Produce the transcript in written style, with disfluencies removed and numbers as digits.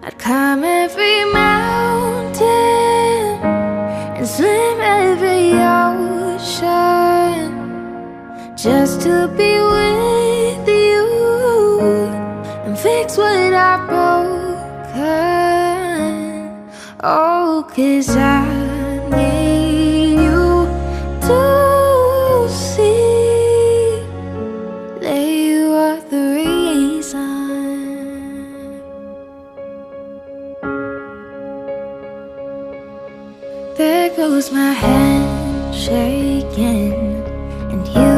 I'd climb every mountain and swim every ocean just to be with you and fix what I've broken. Oh, 'cause I need you to see that you are the reason. There goes my hand shaking, and you